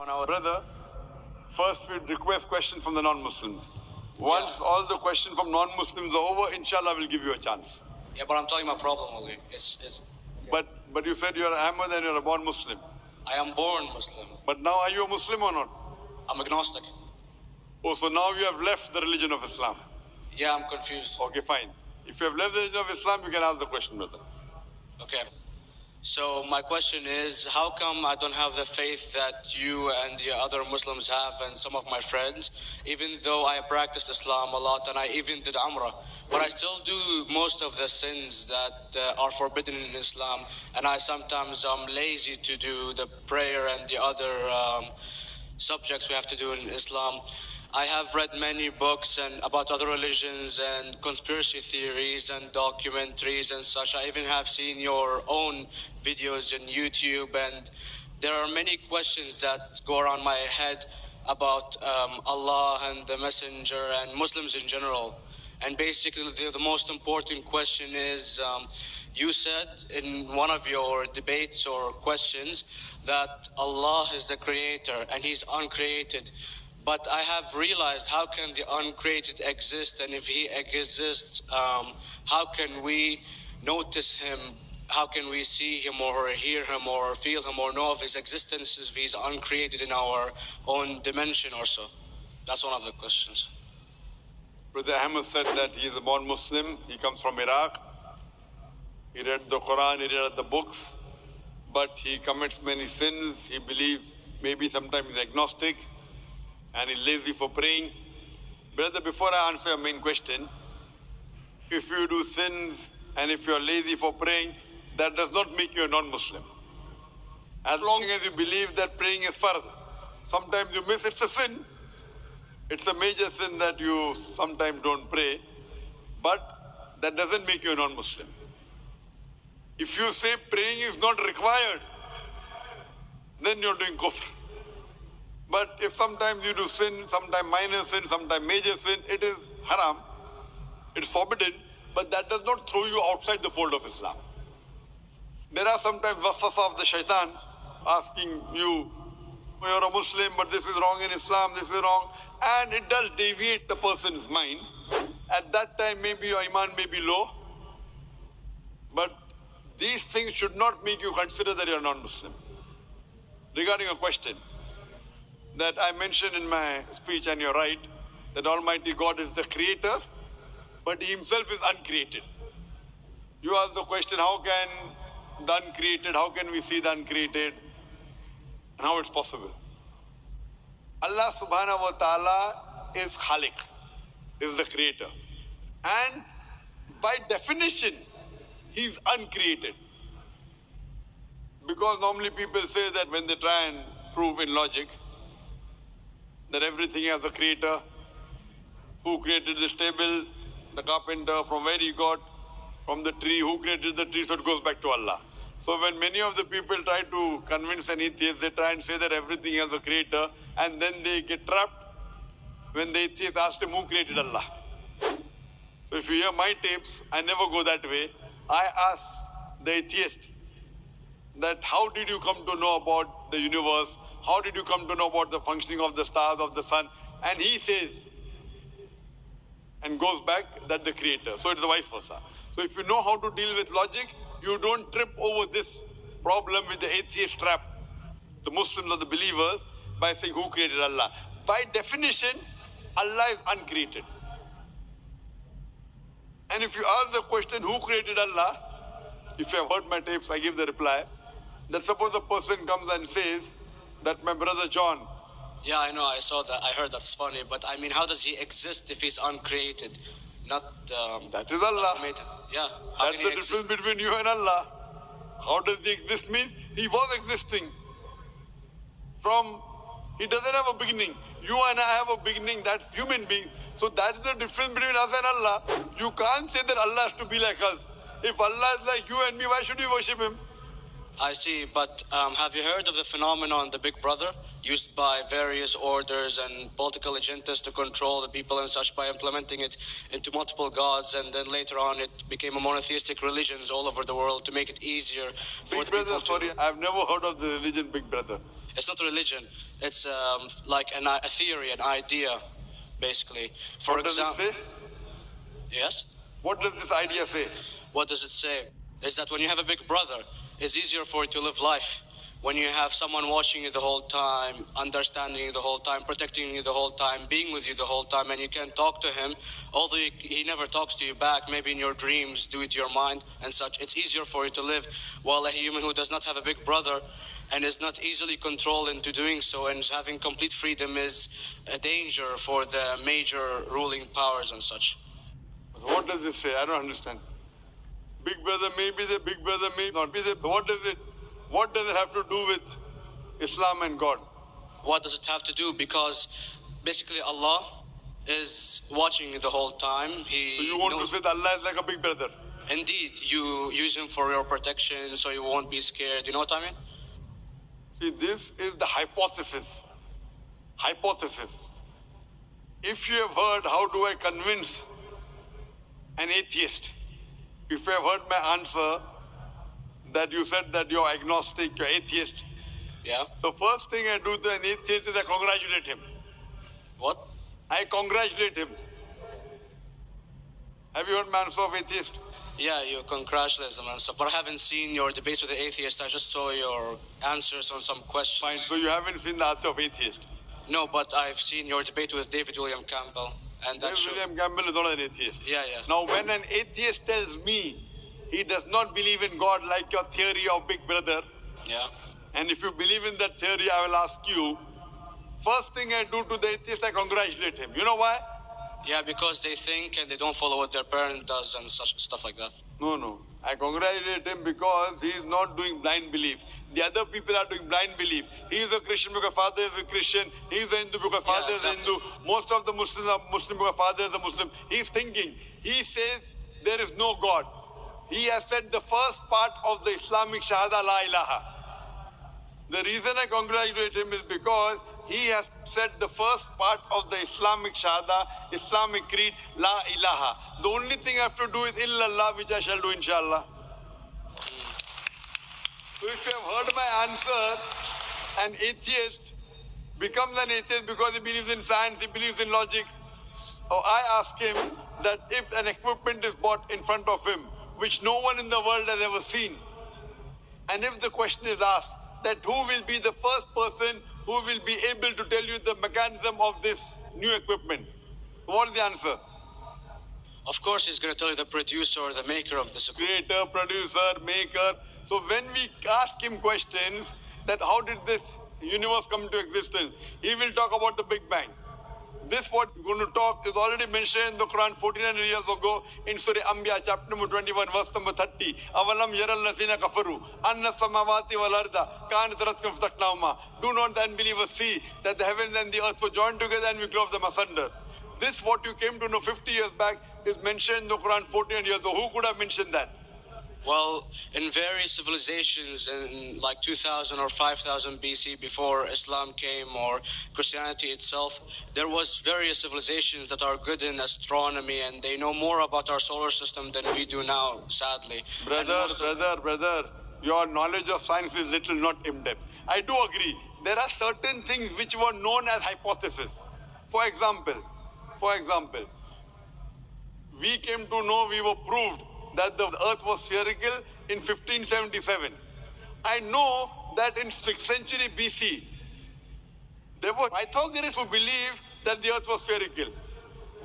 On our brother, first we request questions from the non-Muslims. Once all the questions from non-Muslims are over, inshallah we'll give you a chance. Yeah, but I'm telling you my problem only. But you said you're Ahmad and you're a born Muslim. I am born Muslim. But now are you a Muslim or not? I'm agnostic. Oh, so now you have left the religion of Islam. Yeah, I'm confused. Okay, fine. If you have left the religion of Islam, you can ask the question, brother. Okay. So my question is, how come I don't have the faith that you and the other Muslims have and some of my friends, even though I practiced Islam a lot and I even did Umrah, but I still do most of the sins that are forbidden in Islam, and I sometimes am lazy to do the prayer and the other subjects we have to do in Islam. I have read many books and about other religions and conspiracy theories and documentaries and such. I even have seen your own videos on YouTube, and there are many questions that go around my head about Allah and the Messenger and Muslims in general. And basically the most important question is, you said in one of your debates or questions that Allah is the creator and he's uncreated. But I have realized, how can the uncreated exist? And if he exists, how can we notice him? How can we see him or hear him or feel him or know of his existence if he's uncreated in our own dimension or so? That's one of the questions. Brother Ahmed said that he is a born Muslim. He comes from Iraq. He read the Quran, he read the books, but he commits many sins. He believes maybe sometimes he's agnostic, and he's lazy for praying. Brother, before I answer your main question, if you do sins and if you're lazy for praying, that does not make you a non-Muslim. As long as you believe that praying is fard, sometimes you miss, it's a sin. It's a major sin that you sometimes don't pray, but that doesn't make you a non-Muslim. If you say praying is not required, then you're doing kufr. But if sometimes you do sin, sometimes minor sin, sometimes major sin, it is haram, it's forbidden, but that does not throw you outside the fold of Islam. There are sometimes waswasa of the shaitan asking you, you're a Muslim, but this is wrong in Islam, this is wrong, and it does deviate the person's mind. At that time, maybe your iman may be low, but these things should not make you consider that you're non-Muslim. Regarding a question that I mentioned in my speech, and you're right, that Almighty God is the creator, but he himself is uncreated. You ask the question, how can the uncreated, how can we see the uncreated, and how it's possible? Allah subhanahu wa ta'ala is Khaliq, is the creator. And by definition, he's uncreated. Because normally people say that when they try and prove in logic that everything has a creator, who created this table, the carpenter, from where he got, from the tree, who created the tree, so it goes back to Allah. So when many of the people try to convince an atheist, they try and say that everything has a creator, and then they get trapped when the atheist asks him who created Allah. So if you hear my tapes, I never go that way. I ask the atheist that how did you come to know about the universe? How did you come to know about the functioning of the stars, of the sun? And he says, and goes back, that the creator. So it's the vice versa. So if you know how to deal with logic, you don't trip over this problem with the atheist trap, the Muslims or the believers, by saying who created Allah. By definition, Allah is uncreated. And if you ask the question, who created Allah? If you have heard my tapes, I give the reply. That suppose a person comes and says that my brother John. Yeah, I know, I saw that, I heard that's funny, but I mean, how does he exist if he's uncreated? Not that is Allah. Yeah. That's the difference between you and Allah. How does he exist means he was existing. He doesn't have a beginning. You and I have a beginning, that's human being. So that is the difference between us and Allah. You can't say that Allah has to be like us. If Allah is like you and me, why should we worship him? I see, but have you heard of the phenomenon, the Big Brother, used by various orders and political agendas to control the people and such by implementing it into multiple gods, and then later on it became a monotheistic religions all over the world to make it easier for Big the Brother, people to... sorry, I've never heard of the religion Big Brother. It's not a religion. It's like a theory, an idea, basically. For What does it example, say? yes. What does this idea say? What does it say? Is that when you have a big brother, it's easier for you to live life. When you have someone watching you the whole time, understanding you the whole time, protecting you the whole time, being with you the whole time, and you can talk to him, although he never talks to you back, maybe in your dreams, due to your mind and such, it's easier for you to live. While a human who does not have a big brother and is not easily controlled into doing so and having complete freedom is a danger for the major ruling powers and such. What does this say? I don't understand. Big brother may be there, big brother may not be there. So what does it have to do with Islam and God? What does it have to do? Because basically Allah is watching you the whole time. So you want to say that Allah is like a big brother? Indeed, you use him for your protection so you won't be scared. You know what I mean? See, this is the hypothesis. Hypothesis. If you have heard, how do I convince an atheist? If you have heard my answer, that you said that you're agnostic, you're atheist. Yeah. So first thing I do to an atheist is I congratulate him. What? I congratulate him. Have you heard my answer of atheist? Yeah, you congratulate them and stuff. But I haven't seen your debates with the atheist. I just saw your answers on some questions. Fine, so you haven't seen the answer of atheist? No, but I've seen your debate with David William Campbell. And that's William Campbell is not an atheist. Yeah, yeah. Now when an atheist tells me he does not believe in God like your theory of Big Brother, yeah, and if you believe in that theory, I will ask you, first thing I do to the atheist, I congratulate him. You know why? Yeah, because they think and they don't follow what their parent does and such stuff like that. No. I congratulate him because he is not doing blind belief. The other people are doing blind belief. He is a Christian because father is a Christian. He is a Hindu because father is a Hindu. Most of the Muslims are Muslim because father is a Muslim. He is thinking. He says there is no God. He has said the first part of the Islamic Shahada, La ilaha. The reason I congratulate him is because he has said the first part of the Islamic Shahada, Islamic Creed, La ilaha. The only thing I have to do is illallah, which I shall do inshallah. So if you have heard my answer, an atheist becomes an atheist because he believes in science, he believes in logic. So I ask him that if an equipment is bought in front of him, which no one in the world has ever seen, and if the question is asked that who will be the first person who will be able to tell you the mechanism of this new equipment, what is the answer? Of course he's going to tell you the producer or the maker of this equipment. Creator, producer, maker. So when we ask him questions that how did this universe come into existence, he will talk about the Big Bang. This what we're going to talk is already mentioned in the Quran 1400 years ago in Surah Anbiya chapter number 21 verse number 30. Avalam yaral lazina kafaru anna samawati wal arda kanat ratkum fataknahuma. Do not the unbelievers see that the heavens and the earth were joined together and we clove them asunder. This what you came to know 50 years back is mentioned in the Quran 1400 years ago. Who could have mentioned that? Well, in various civilizations in like 2000 or 5000 BC before Islam came or Christianity itself, there was various civilizations that are good in astronomy and they know more about our solar system than we do now, sadly. Brother, your knowledge of science is little, not in-depth. I do agree. There are certain things which were known as hypotheses. For example, we came to know, we were proved that the earth was spherical in 1577. I know that in 6th century BC, there were Pythagoreans who believed that the earth was spherical.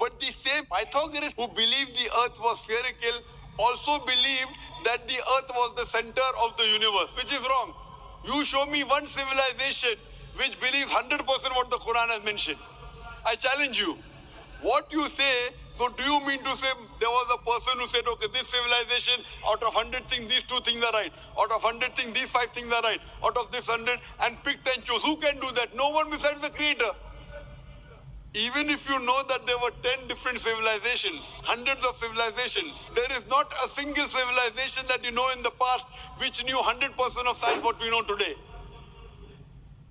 But the same Pythagoreans who believed the earth was spherical also believed that the earth was the center of the universe, which is wrong. You show me one civilization which believes 100% what the Quran has mentioned. I challenge you. What you say, so do you mean to say there was a person who said, okay, this civilization, out of 100 things, these 2 things are right. Out of 100 things, these 5 things are right. Out of this 100, and picked and chose. Who can do that? No one besides the Creator. Even if you know that there were 10 different civilizations, hundreds of civilizations, there is not a single civilization that you know in the past which knew 100% of science what we know today.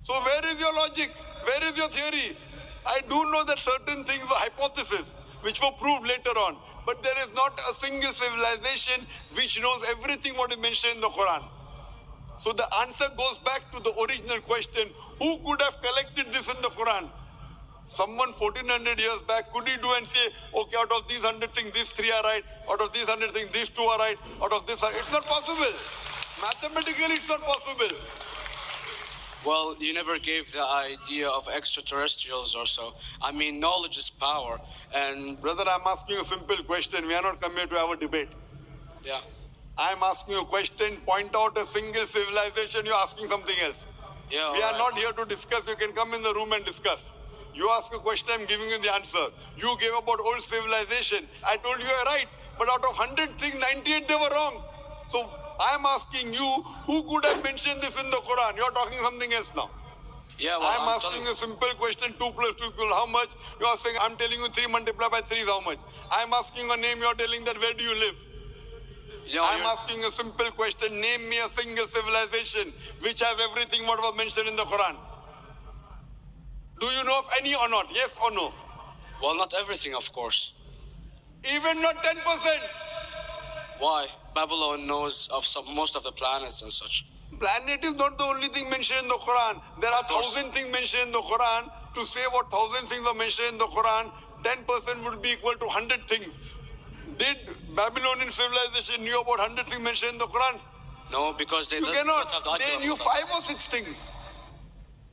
So where is your logic? Where is your theory? I do know that certain things were hypotheses, which were proved later on. But there is not a single civilization which knows everything what is mentioned in the Quran. So the answer goes back to the original question, who could have collected this in the Quran? Someone 1400 years back, could he do and say, okay, out of these 100 things, these 3 are right, out of these 100 things, these 2 are right, out of this, it's not possible. Mathematically, it's not possible. Well, you never gave the idea of extraterrestrials or so. I mean, knowledge is power, and... Brother, I'm asking a simple question. We are not coming here to have a debate. Yeah. I'm asking you a question, point out a single civilization, you're asking something else. Yeah, we are not here to discuss, you can come in the room and discuss. You ask a question, I'm giving you the answer. You gave about old civilization. I told you you're right, but out of 100 things, 98 they were wrong. So I'm asking you, who could have mentioned this in the Quran? You're talking something else now. Yeah, well, I'm asking a simple question, 2 plus 2 equals how much? You are saying, I'm telling you 3 multiplied by 3 is how much? I'm asking a name, you're telling that where do you live? Yeah, I'm asking a simple question, name me a single civilization which has everything what was mentioned in the Quran. Do you know of any or not? Yes or no? Well, not everything, of course. Even not 10%? Why? Babylon knows of most of the planets and such. Planet is not the only thing mentioned in the Quran. There are 1,000 things mentioned in the Quran. To say what 1,000 things are mentioned in the Quran, 10% would be equal to 100 things. Did Babylonian civilization knew about 100 things mentioned in the Quran? No, because they don't have the They knew 5 or 6 things.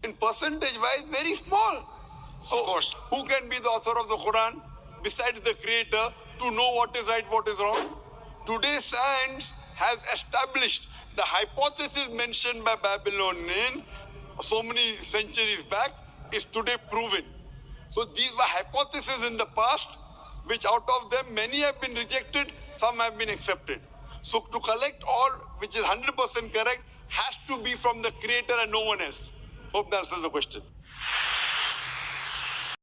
In percentage-wise, very small. So, of course. Who can be the author of the Quran besides the creator to know what is right, what is wrong? Today, science has established the hypothesis mentioned by Babylonian so many centuries back is today proven. So these were hypotheses in the past, which out of them many have been rejected, some have been accepted. So to collect all which is 100% correct has to be from the creator and no one else. Hope that answers the question.